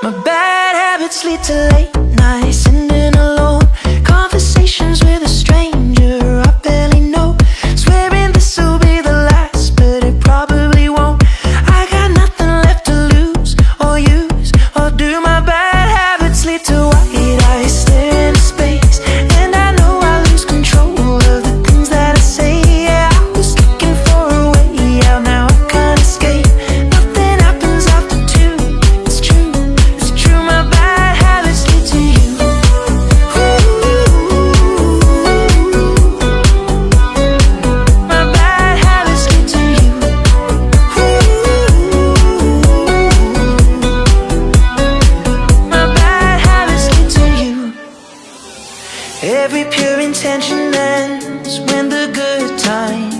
My bad habits lead to late nights, sitting alone, conversations with a stranger I barely know, swearing this will be the last, but it probably won't. I got nothing left to lose or use or do. My bad habits lead to white eyes staring into space, and I know I lose control of the things that I say. Yeah, I was looking for a way out, now I can't escape. Nothing happens after two. It's true, it's true. My bad habits lead to you. My bad habits lead to you. My bad habits lead to you. Every pure intention ends when the good times